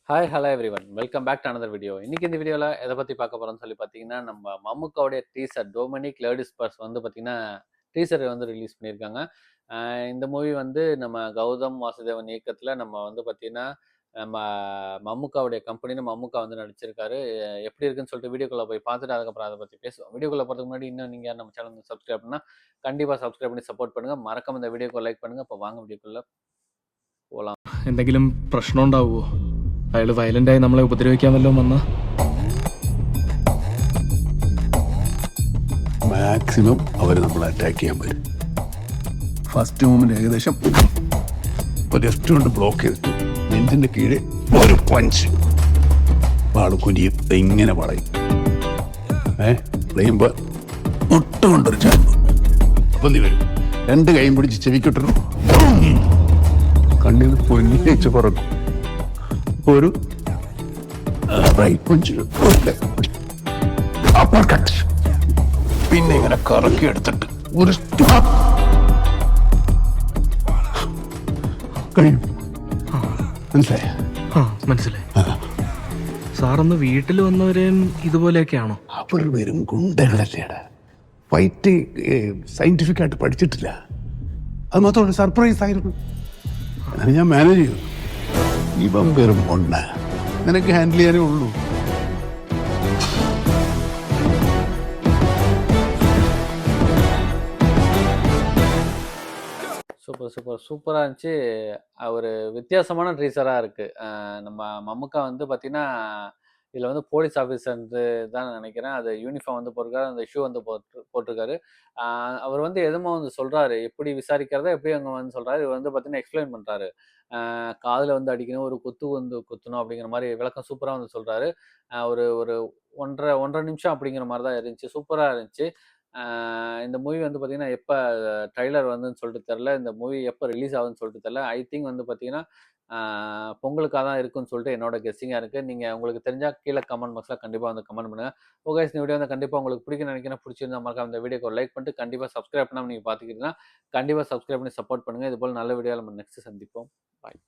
Hi hello everyone welcome back to another video. இன்னைக்கு இந்த வீடியோவில் எதை பற்றி பார்க்க போகிறோம்னு சொல்லி பார்த்தீங்கன்னா, நம்ம மம்முக்காவுடைய டீசர் டொமினிக் லேடிஸ்பர்ஸ் வந்து பார்த்தீங்கன்னா டீசர் வந்து ரிலீஸ் பண்ணியிருக்காங்க. இந்த மூவி வந்து நம்ம கௌதம் வாசுதேவன் இயக்கத்தில் நம்ம வந்து பார்த்தீங்கன்னா நம்ம மம்முக்காவுடைய கம்பெனின்னு மம்முக்கா வந்து நடிச்சிருக்காரு. எப்படி இருக்குன்னு சொல்லிட்டு வீடியோக்குள்ளே போய் பார்த்துட்டு அதுக்கப்புறம் அதை பற்றி பேசுவோம். வீடியோக்குள்ளே போகிறதுக்கு முன்னாடி இன்னும் நீங்கள் நம்ம சேனல் வந்து சப்ஸ்கிரைப் பண்ணால் கண்டிப்பாக சப்ஸ்கிரைப் பண்ணி சப்போர்ட் பண்ணுங்கள். மறக்காம இந்த வீடியோக்கு லைக் பண்ணுங்கள். இப்போ வாங்க வீடியோக்குள்ளே போகலாம். എന്തെങ്കിലും പ്രശ്നം ഉണ്ടാവുമോ? അയാൾ വയലൻ്റായി നമ്മളെ ഉപദ്രവിക്കാൻ വല്ലതും വന്നാ? മാക്സിമം അവർ നമ്മളെ അറ്റാക്ക് ചെയ്യാൻ വരും. ഫസ്റ്റ് മൂവ്മെന്റ് ഏകദേശം ലെഫ്റ്റ് കൊണ്ട് ബ്ലോക്ക് ചെയ്തിട്ട് നെഞ്ചിന്റെ കീഴെ ഒരു പഞ്ച് വാള് കുനിയും, ഇങ്ങനെ വളയും. വളയുമ്പോ മുട്ടുകൊണ്ടൊരു ചാൻപ് അപ്പൊ നീ വരും. രണ്ട് കൈയും പിടിച്ച് ചെവിക്കിട്ടു കണ്ണിൽ പൊന്നി വെച്ച് പറക്കും. ഒരു റൈറ്റ് പഞ്ച്, അപ്പർ കട്ട്, പിന്നെ ഇങ്ങനെ കറക്കി എടുത്തിട്ട് ഒരു സ്റ്റോപ്പ് കഴിയും. മനസ്സിലായ? മനസ്സിലായി. സാറൊന്ന് വീട്ടിൽ വന്നവരെയും ഇതുപോലെയൊക്കെയാണോ? അവർ വെറും ഗുണ്ടകളല്ലേടാ. ഫൈറ്റ് സയന്റിഫിക് ആയിട്ട് പഠിച്ചിട്ടില്ല. അത് മാത്രമല്ല സർപ്രൈസ് ആയിരുന്നു. അങ്ങനെ ഞാൻ മാനേജ് ചെയ്തു. ഇവൻ വെറും ഒണ്ണ, നിനക്ക് ഹാൻഡിൽ ചെയ്യാനേ ഉള്ളൂ. சூப்பராக இருந்துச்சு. ஒரு வித்தியாசமான ட்ரீசராக இருக்குது. நம்ம மம்முக்கா வந்து பார்த்திங்கன்னா இதில் வந்து போலீஸ் ஆஃபீஸர்ன்றது தான் நினைக்கிறேன். அது யூனிஃபார்ம் வந்து போட்டிருக்காரு, அந்த ஷூ வந்து போட்டிருக்காரு. அவர் வந்து எதுமோ வந்து சொல்கிறாரு, எப்படி விசாரிக்கிறதா எப்படி அங்கே வந்து சொல்கிறாரு. இவர் வந்து பார்த்தீங்கன்னா எக்ஸ்பிளைன் பண்ணுறாரு. காதில் வந்து அடிக்கணும், ஒரு குத்து வந்து குத்தணும் அப்படிங்கிற மாதிரி விளக்கம் சூப்பராக வந்து சொல்கிறாரு. ஒரு ஒரு 1.5 நிமிஷம் அப்படிங்கிற மாதிரி தான் இருந்துச்சு. சூப்பராக இருந்துச்சு. இந்த மூவி வந்து பார்த்தீங்கன்னா எப்போ ட்ரைலர் வந்துன்னு சொல்லிட்டு தெரில. இந்த மூவி எப்போ ரிலீஸ் ஆகுதுன்னு சொல்லிட்டு தெரில. ஐ திங்க் வந்து பார்த்தீங்கன்னா பொங்கலுக்காக தான் இருக்குன்னு சொல்லிட்டு என்னோட கெஸ்ஸிங்காக இருக்குது. நீங்கள் உங்களுக்கு தெரிஞ்சால் கீழே கமெண்ட் பாக்ஸில் கண்டிப்பாக வந்து கமெண்ட் பண்ணுங்கள். ஓகே, இந்த வீடியோ வந்து கண்டிப்பாக உங்களுக்கு பிடிக்கும்னு நினைக்கிறேன். பிடிச்சிருந்தா மறக்காம இந்த வீடியோக்கு லைக் பண்ணிட்டு கண்டிப்பாக சப்ஸ்கிரைப் பண்ணாமல் நீங்கள் பார்த்துக்கிட்டீங்கன்னா கண்டிப்பாக சப்ஸ்கிரைப் பண்ணி சப்போர்ட் பண்ணுங்கள். இது போல் நல்ல வீடியோவில் நம்ம நெக்ஸ்ட் சந்திப்போம். பாய்.